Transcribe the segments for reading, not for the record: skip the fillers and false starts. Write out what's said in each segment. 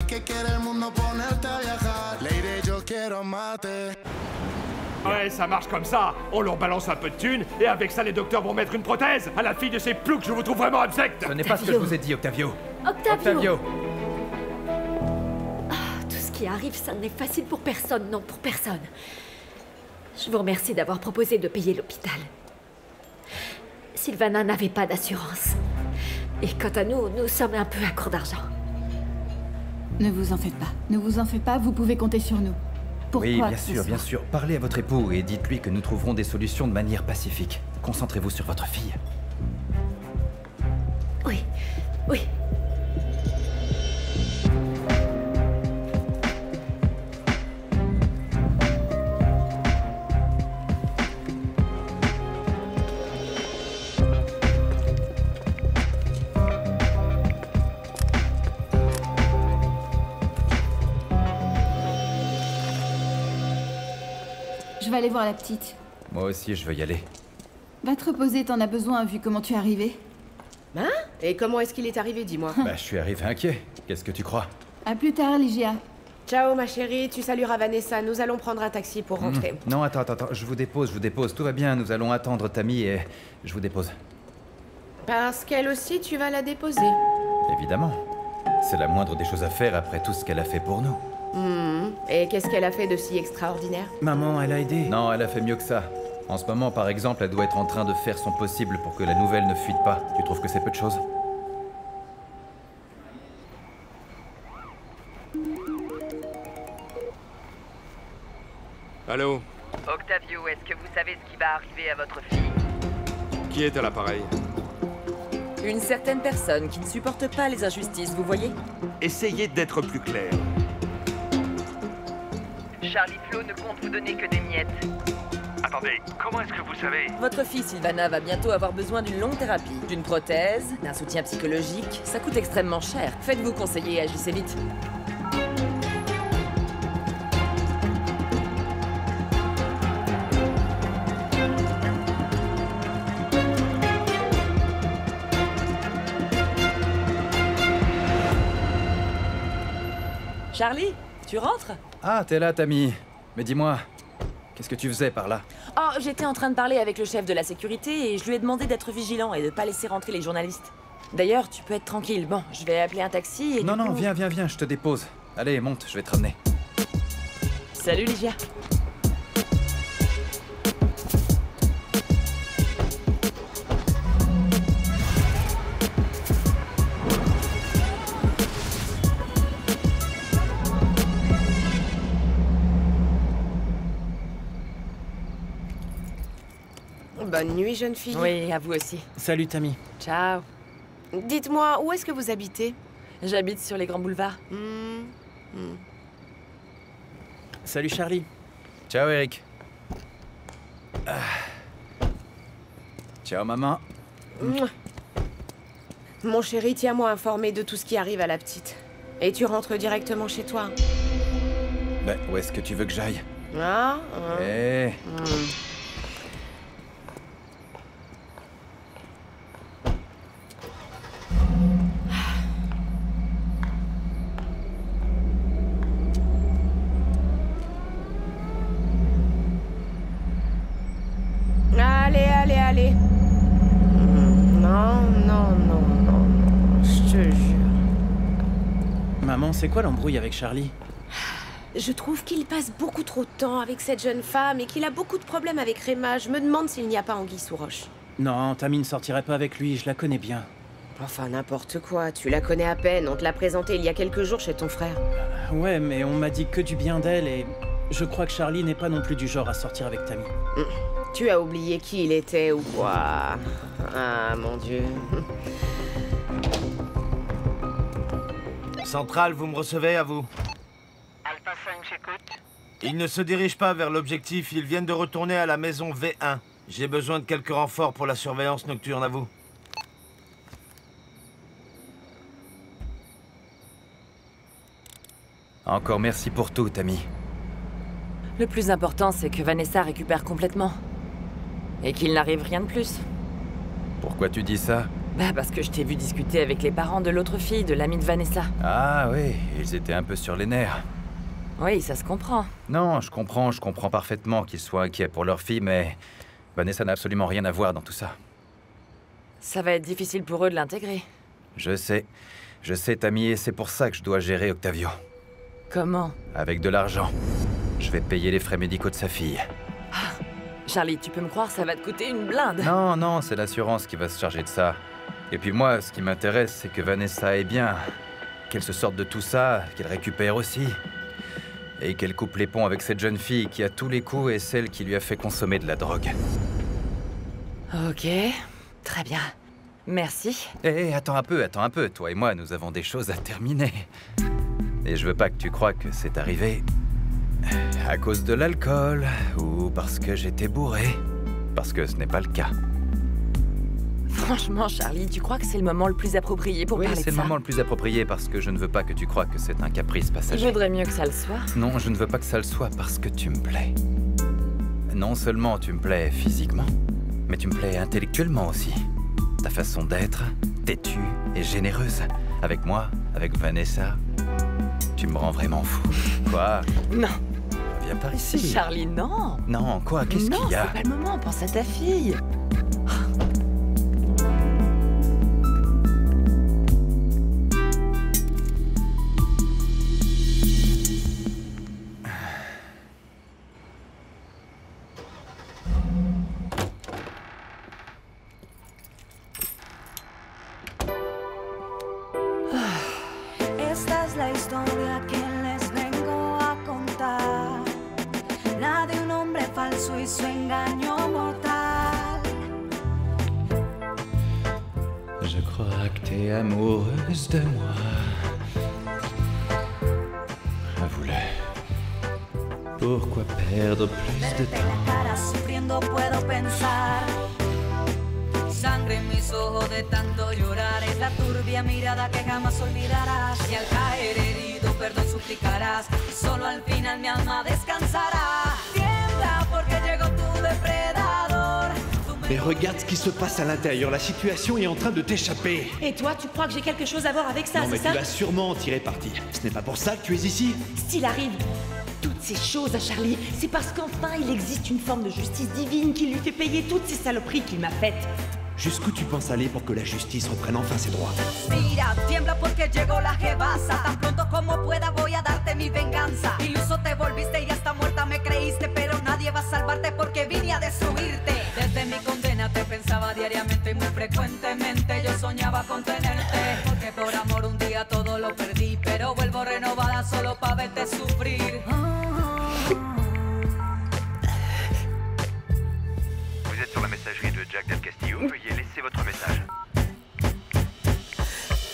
que quiere el mundo ponerte a viajar. Lady, yo quiero mate. Ouais, ça marche comme ça. On leur balance un peu de thunes, et avec ça, les docteurs vont mettre une prothèse à la fille de ces ploucs. Je vous trouve vraiment abject. Ce n'est pas ce que je vous ai dit, Octavio. Octavio. Tout ce qui arrive, ça n'est facile pour personne, non, pour personne. Je vous remercie d'avoir proposé de payer l'hôpital. Sylvana n'avait pas d'assurance. Et quant à nous, nous sommes un peu à court d'argent. Ne vous en faites pas. Ne vous en faites pas, vous pouvez compter sur nous. Pourquoi Oui, bien sûr. Parlez à votre époux et dites-lui que nous trouverons des solutions de manière pacifique. Concentrez-vous sur votre fille. Oui. Je vais aller voir la petite. Moi aussi, je veux y aller. Va te reposer, t'en as besoin vu comment tu es arrivé. Hein? Et comment est-ce qu'il est arrivé, dis-moi? Bah, je suis arrivé inquiet. Qu'est-ce que tu crois? À plus tard, Ligia. Ciao, ma chérie, tu salueras Vanessa, nous allons prendre un taxi pour rentrer. Non, attends, je vous dépose. Tout va bien, nous allons attendre Tammy et je vous dépose. Parce qu'elle aussi, tu vas la déposer. Évidemment. C'est la moindre des choses à faire après tout ce qu'elle a fait pour nous. Et qu'est-ce qu'elle a fait de si extraordinaire? Maman, elle a aidé. Non, elle a fait mieux que ça. En ce moment, par exemple, elle doit être en train de faire son possible pour que la nouvelle ne fuite pas. Tu trouves que c'est peu de choses? Allô? Octavio, est-ce que vous savez ce qui va arriver à votre fille? Qui est à l'appareil? Une certaine personne qui ne supporte pas les injustices, vous voyez? Essayez d'être plus clair. Charlie Flo ne compte vous donner que des miettes. Attendez, comment est-ce que vous savez? Votre fille Sylvana va bientôt avoir besoin d'une longue thérapie, d'une prothèse, d'un soutien psychologique. Ça coûte extrêmement cher. Faites-vous conseiller et agissez vite. Charlie, tu rentres? Ah, t'es là, Tammy. Mais dis-moi, qu'est-ce que tu faisais par là? Oh, j'étais en train de parler avec le chef de la sécurité et je lui ai demandé d'être vigilant et de pas laisser rentrer les journalistes. D'ailleurs, tu peux être tranquille. Bon, je vais appeler un taxi et Non, du coup... viens, je te dépose. Allez, monte, je vais te ramener. Salut, Ligia. Bonne nuit, jeune fille. Oui, à vous aussi. Salut, Tammy. Ciao. Dites-moi, où est-ce que vous habitez? J'habite sur les grands boulevards. Salut, Charlie. Ciao, Eric. Ciao, maman. Mon chéri, tiens-moi informé de tout ce qui arrive à la petite. Et tu rentres directement chez toi. Ben, où est-ce que tu veux que j'aille? Ah, Eh. Allez. Non, je te jure. Maman, c'est quoi l'embrouille avec Charlie? Je trouve qu'il passe beaucoup trop de temps avec cette jeune femme et qu'il a beaucoup de problèmes avec Réma. Je me demande s'il n'y a pas anguille sous roche. Non, Tammy ne sortirait pas avec lui, je la connais bien. Enfin, n'importe quoi, tu la connais à peine. On te l'a présentée il y a quelques jours chez ton frère. Ouais, mais on m'a dit que du bien d'elle et je crois que Charlie n'est pas non plus du genre à sortir avec Tammy. Tu as oublié qui il était ou quoi? Ah, mon Dieu. Centrale, vous me recevez, à vous? Alpha 5, j'écoute. Ils ne se dirigent pas vers l'objectif, ils viennent de retourner à la maison V1. J'ai besoin de quelques renforts pour la surveillance nocturne, à vous. Encore merci pour tout, Tammy. Le plus important, c'est que Vanessa récupère complètement. Et qu'il n'arrive rien de plus. Pourquoi tu dis ça? Bah parce que je t'ai vu discuter avec les parents de l'autre fille, de l'amie de Vanessa. Ah oui, ils étaient un peu sur les nerfs. Oui, ça se comprend. Non, je comprends parfaitement qu'ils soient inquiets pour leur fille, mais Vanessa n'a absolument rien à voir dans tout ça. Ça va être difficile pour eux de l'intégrer. Je sais, Tammy, et c'est pour ça que je dois gérer Octavio. Comment? Avec de l'argent. Je vais payer les frais médicaux de sa fille. Charlie, tu peux me croire, ça va te coûter une blinde. Non, c'est l'assurance qui va se charger de ça. Et puis moi, ce qui m'intéresse, c'est que Vanessa est bien. Qu'elle se sorte de tout ça, qu'elle récupère aussi. Et qu'elle coupe les ponts avec cette jeune fille qui, à tous les coups, est celle qui lui a fait consommer de la drogue. Ok, très bien. Merci. Hé, attends un peu. Toi et moi, nous avons des choses à terminer. Et je veux pas que tu crois que c'est arrivé à cause de l'alcool ou parce que j'étais bourré. Parce que ce n'est pas le cas. Franchement, Charlie, tu crois que c'est le moment le plus approprié pour parler de ça? Oui, c'est le moment le plus approprié parce que je ne veux pas que tu crois que c'est un caprice passager. Je voudrais mieux que ça le soit. Non, je ne veux pas que ça le soit parce que tu me plais. Non seulement tu me plais physiquement, mais tu me plais intellectuellement aussi. Ta façon d'être, têtue et généreuse. Avec moi, avec Vanessa, tu me rends vraiment fou. Quoi? Non. Viens par ici. Charlie, non. Non, quoi? Qu'est-ce qu'il y a? Non, c'est pas le moment, pense à ta fille. Esta es la historia que les vengo a contar, la de un hombre falso y su engaño mortal. Je crois que t'es amoureuse de moi. Avoue-le. Pourquoi perdre plus de Verte la cara sufriendo puedo pensar. Sangre en mis ojos de tanto llorar. Es la turbia mirada que jamás olvidarás. Y al caer herido perdón suplicarás. Y solo al final mi alma descansará. Tiembla porque llegó tu depredador. Mais regarde ce qui se passe à l'intérieur, la situation est en train de t'échapper. Et toi, tu crois que j'ai quelque chose à voir avec ça, Non, mais c'est ça? tu vas sûrement en tirer parti. Ce n'est pas pour ça que tu es ici. S'il arrive toutes ces choses à Charlie, c'est parce qu'enfin il existe une forme de justice divine qui lui fait payer toutes ces saloperies qu'il m'a faites. Jusqu'où tu penses aller pour que la justice reprenne enfin ses droits? Mira, tiembla porque llegó la jebasa. Tan pronto como pueda voy a darte mi venganza. Iluso te volviste y hasta muerta me creíste, pero nadie va a salvarte porque vine a destruirte. Desde mi condena te pensaba diariamente y muy frecuentemente yo soñaba con tenerte. Porque por amor un día todo lo perdí, pero vuelvo renovada solo pa' verte sufrir. Vous êtes sur la messagerie de Jack Del Castillo, veuillez laisser votre message.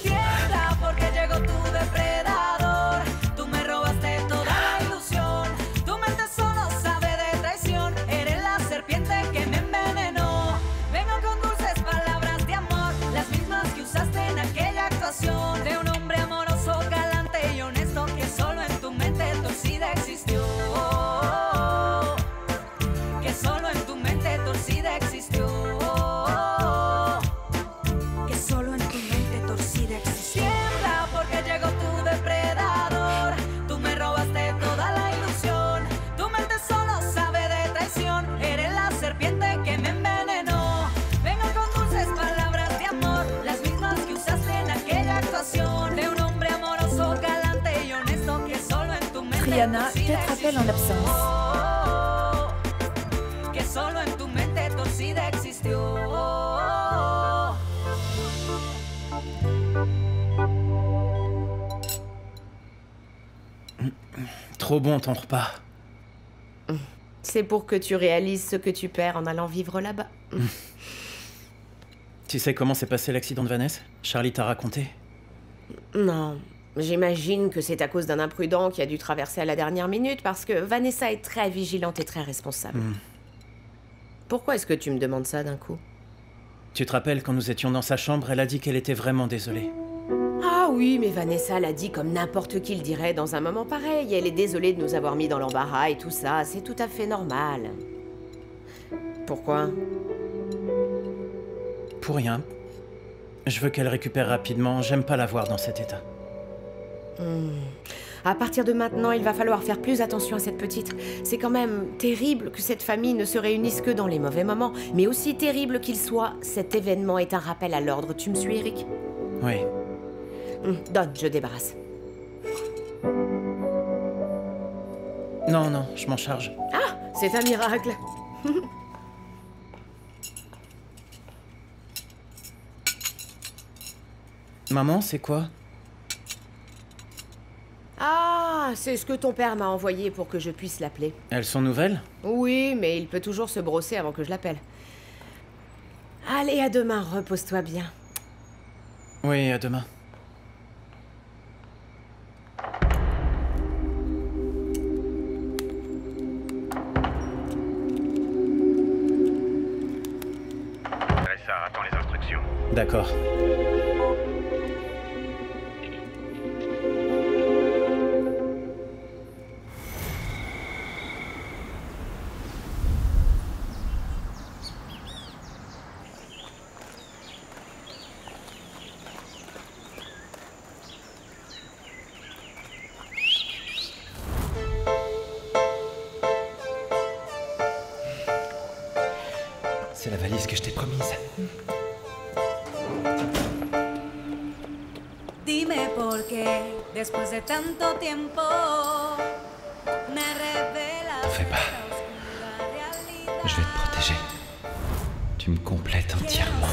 Tiembla porque llegó tu depredador. Tú me robaste toda la ilusión. Tu mente solo sabe de traición. Eres la serpiente que me envenenó. Vengo con dulces palabras de amor, las mismas que usaste en aquella actuación. De un hombre amoroso, galante y honesto que solo en tu mente torcida existió. Que solo en tu mente torcida existió. Que solo en tu mente torcida existió. Tiembla porque llegó tu depredador. Tú me robaste toda la ilusión. Tu mente solo sabe de traición. Eres la serpiente que me envenenó. Vengo con dulces palabras de amor, las mismas que usaste en aquella actuación. De un hombre amoroso, galante y honesto que solo en tu mente Triana, torcida peut-être appel en absence. Que solo en tu mente torcida existió. Trop bon ton repas. C'est pour que tu réalises ce que tu perds en allant vivre là-bas. Tu sais comment s'est passé l'accident de Vanessa? Charlie t'a raconté? Non, j'imagine que c'est à cause d'un imprudent qui a dû traverser à la dernière minute parce que Vanessa est très vigilante et très responsable. Pourquoi est-ce que tu me demandes ça d'un coup? Tu te rappelles quand nous étions dans sa chambre, elle a dit qu'elle était vraiment désolée. Ah oui, mais Vanessa l'a dit comme n'importe qui le dirait dans un moment pareil. Elle est désolée de nous avoir mis dans l'embarras et tout ça, c'est tout à fait normal. Pourquoi? Pour rien. Je veux qu'elle récupère rapidement, j'aime pas la voir dans cet état. À partir de maintenant, il va falloir faire plus attention à cette petite. C'est quand même terrible que cette famille ne se réunisse que dans les mauvais moments, mais aussi terrible qu'il soit, cet événement est un rappel à l'ordre. Tu me suis, Eric? Oui. Donne, je débarrasse. Non, non, je m'en charge. Ah, c'est un miracle. Maman, c'est quoi? Ah, c'est ce que ton père m'a envoyé pour que je puisse l'appeler. Elles sont nouvelles? Oui, mais il peut toujours se brosser avant que je l'appelle. Allez, à demain, repose-toi bien. Oui, à demain. Teresa, attends les instructions. D'accord. C'est la valise que je t'ai promise. Dime por qué, después de tanto tiempo, me revelas. T'en fais pas. Je vais te protéger. Tu me complètes entièrement.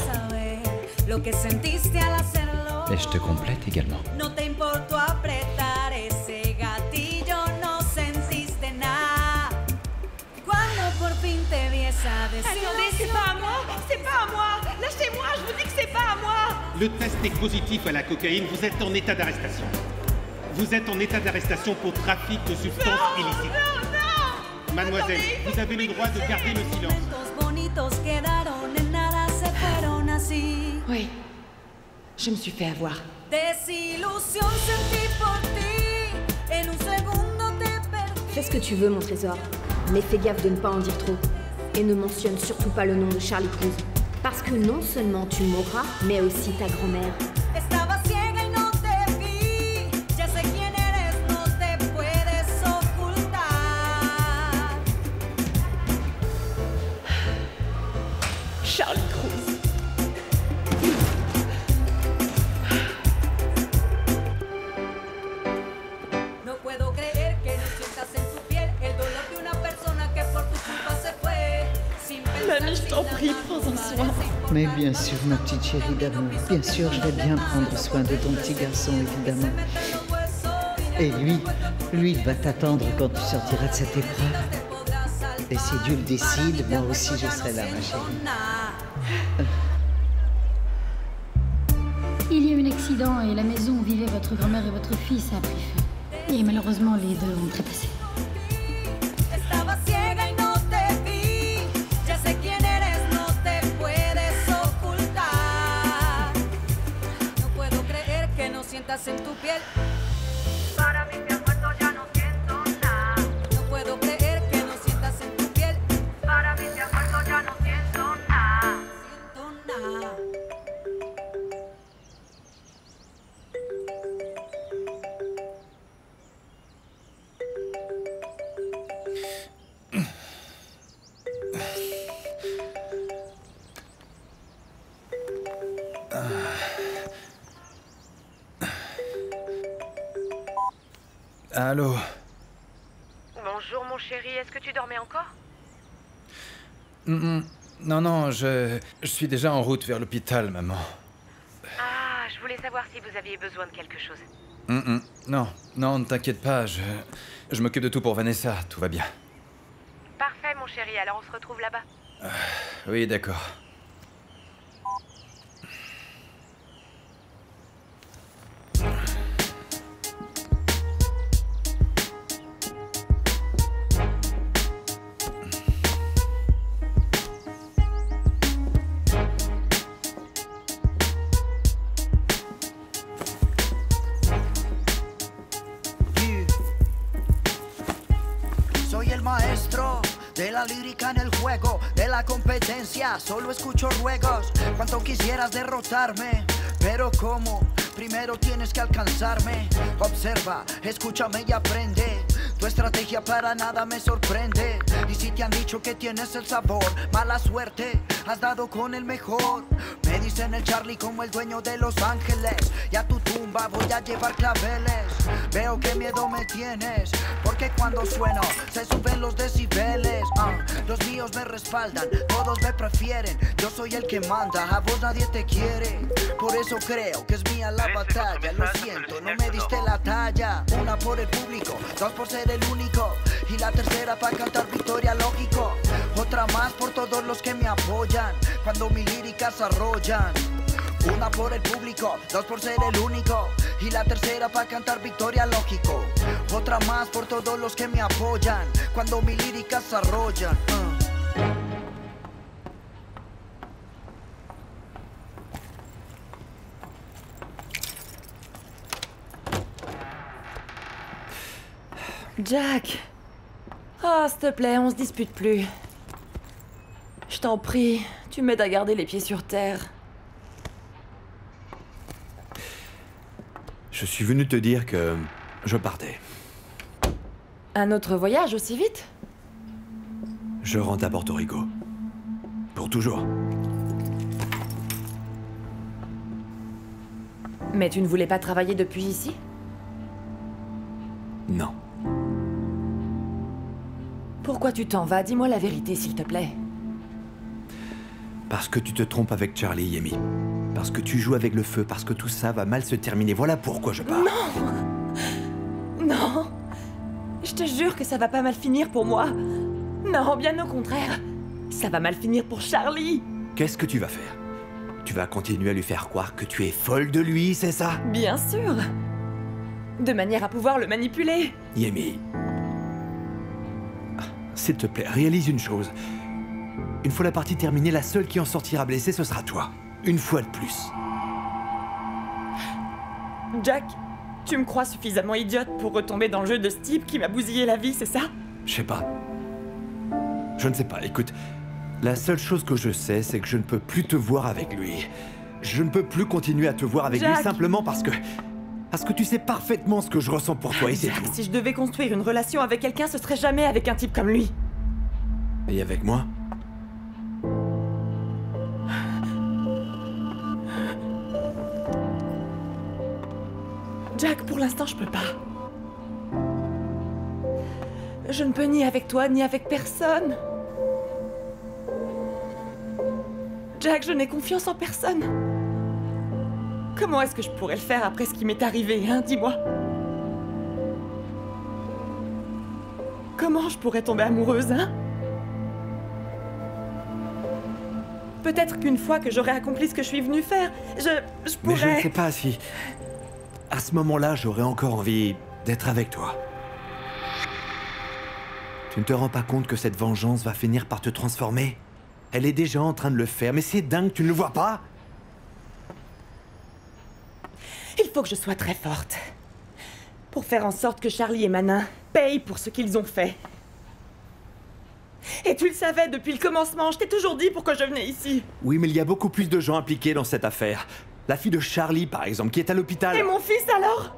Lo que sentiste al hacerlo. Et je te complète également. No te importó apretar ese gatillo, no sentiste nada. Cuando por fin te vi esa desolación. Attendez, c'est pas à moi! C'est pas à moi! Lâchez-moi, je vous dis que c'est pas à moi! Le test est positif à la cocaïne, vous êtes en état d'arrestation. Vous êtes en état d'arrestation pour trafic de substances illicites. Non, non! Mademoiselle, Attendez, vous avez le droit de garder le silence. Bonitos quedaron en nada, se fueron así. Oui, je me suis fait avoir. Desilusión sentí por ti. En un segundo te perdí. Fais ce que tu veux, mon trésor. Mais fais gaffe de ne pas en dire trop. Et ne mentionne surtout pas le nom de Charlie Cruz. Parce que non seulement tu mourras, mais aussi ta grand-mère. Estaba ciega y no te vi. Ya sé quién eres, no te puedes ocultar. Charlie Cruz. No puedo creer que no sientas en tu piel el dolor de una persona que por tu culpa se fue. Sin pensar, Mamie, je t'en prie, prends-en soin. Mais bien sûr, ma petite chérie d'amour. Bien sûr, je vais bien prendre soin de ton petit garçon, évidemment. Et lui, il va t'attendre quand tu sortiras de cette épreuve. Et si Dieu le décide, moi aussi je serai là, ma chérie. Il y a eu un accident et la maison où vivaient votre grand-mère et votre fils a pris feu. Et malheureusement, les deux ont trépassé. Estaba ciega y no te vi. Ya sé quién eres, no te puedes ocultar. No puedo creer que no sientas en tu piel. Para mí te has muerto, ya no siento nada. No puedo creer que no sientas en tu piel. Para mí te has muerto, ya no siento nada. Siento nada. Allô? Bonjour mon chéri, est-ce que tu dormais encore? Non, non, je suis déjà en route vers l'hôpital, maman. Ah, je voulais savoir si vous aviez besoin de quelque chose. Non, non, ne t'inquiète pas, je m'occupe de tout pour Vanessa, tout va bien. Parfait mon chéri, alors on se retrouve là-bas. Oui, d'accord. Soy el maestro de la lírica en el juego, de la competencia, solo escucho ruegos. Cuanto quisieras derrotarme, Pero ¿cómo? Primero tienes que alcanzarme. Observa, escúchame y aprende. Tu estrategia para nada me sorprende. Y si te han dicho que tienes el sabor, mala suerte, has dado con el mejor. Me dicen el Charlie como el dueño de Los Ángeles. Y a tu tumba voy a llevar claveles. Veo que miedo me tienes, porque cuando sueno se suben los decibeles. Los míos me respaldan, todos me prefieren. Yo soy el que manda, a vos nadie te quiere. Por eso creo que es mía la batalla. Lo siento, no me diste la talla. Una por el público, dos por ser el único, y la tercera para cantar victoria, lógico. Otra más por todos los que me apoyan cuando mis líricas arrollan. Una por el público, dos por ser el único, y la tercera para cantar victoria, lógico. Otra más por todos los que me apoyan cuando mis líricas arrollan. Jack. Oh, s'il te plaît, on se dispute plus. Je t'en prie, tu m'aides à garder les pieds sur terre. Je suis venu te dire que je partais. Un autre voyage aussi vite? Je rentre à Porto Rico. Pour toujours. Mais tu ne voulais pas travailler depuis ici? Non. Pourquoi tu t'en vas? Dis-moi la vérité, s'il te plaît. Parce que tu te trompes avec Charlie, Yemi. Parce que tu joues avec le feu, parce que tout ça va mal se terminer. Voilà pourquoi je pars. Non! Non! Je te jure que ça va pas mal finir pour moi. Non, bien au contraire. Ça va mal finir pour Charlie. Qu'est-ce que tu vas faire? Tu vas continuer à lui faire croire que tu es folle de lui, c'est ça? Bien sûr. De manière à pouvoir le manipuler. Yemi. S'il te plaît, réalise une chose. Une fois la partie terminée, la seule qui en sortira blessée, ce sera toi. Une fois de plus. Jack, tu me crois suffisamment idiote pour retomber dans le jeu de ce type qui m'a bousillé la vie, c'est ça? Je sais pas. Je ne sais pas, écoute. La seule chose que je sais, c'est que je ne peux plus te voir avec lui. Je ne peux plus continuer à te voir avec Jack. lui simplement parce que tu sais parfaitement ce que je ressens pour toi et c'est Jack, tout. si je devais construire une relation avec quelqu'un, ce serait jamais avec un type comme lui. Et avec moi? Jack, pour l'instant, je peux pas. Je ne peux ni avec toi, ni avec personne. Jack, je n'ai confiance en personne. Comment est-ce que je pourrais le faire après ce qui m'est arrivé, hein? Dis-moi. Comment je pourrais tomber amoureuse, hein? Peut-être qu'une fois que j'aurai accompli ce que je suis venue faire, je pourrais... Mais je ne sais pas si... À ce moment-là, j'aurais encore envie d'être avec toi. Tu ne te rends pas compte que cette vengeance va finir par te transformer? Elle est déjà en train de le faire, mais c'est dingue, tu ne le vois pas? Il faut que je sois très forte. Pour faire en sorte que Charlie et Manin payent pour ce qu'ils ont fait. Et tu le savais depuis le commencement, je t'ai toujours dit pourquoi je venais ici. Oui, mais il y a beaucoup plus de gens impliqués dans cette affaire. La fille de Charlie, par exemple, qui est à l'hôpital. Et mon fils alors?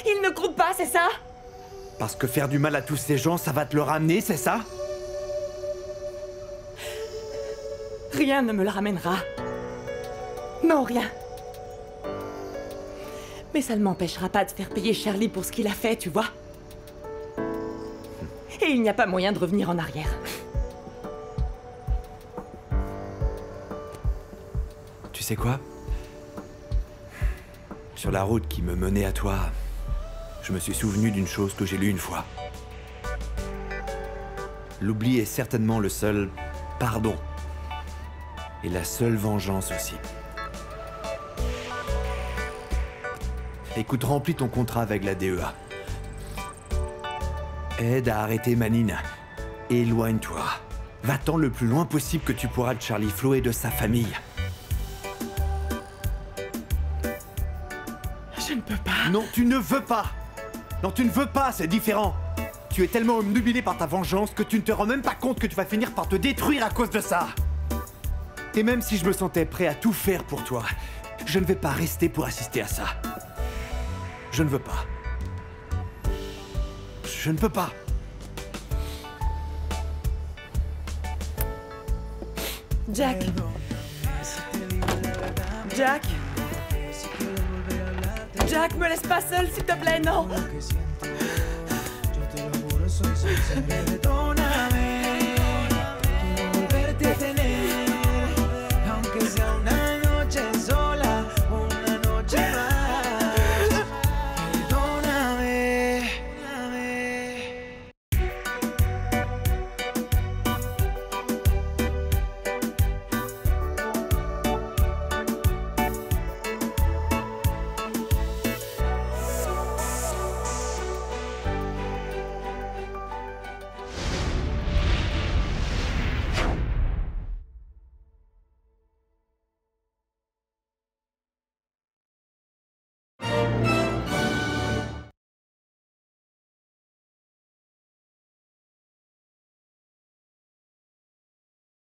Il ne compte pas, c'est ça? Parce que faire du mal à tous ces gens, ça va te le ramener, c'est ça? Rien ne me le ramènera. Non, rien. Mais ça ne m'empêchera pas de faire payer Charlie pour ce qu'il a fait, tu vois. Et il n'y a pas moyen de revenir en arrière. Tu sais quoi? Sur la route qui me menait à toi, je me suis souvenu d'une chose que j'ai lue une fois. L'oubli est certainement le seul pardon. Et la seule vengeance aussi. Écoute, remplis ton contrat avec la DEA. Aide à arrêter Manine. Éloigne-toi. Va-t'en le plus loin possible que tu pourras de Charlie Flo et de sa famille. Je ne peux pas. Non, tu ne veux pas. Non, tu ne veux pas, c'est différent. Tu es tellement obnubilé par ta vengeance que tu ne te rends même pas compte que tu vas finir par te détruire à cause de ça. Et même si je me sentais prêt à tout faire pour toi, je ne vais pas rester pour assister à ça. Je ne veux pas. Je ne peux pas. Jack. Jack. Jack, me laisse pas seule, s'il te plaît, non.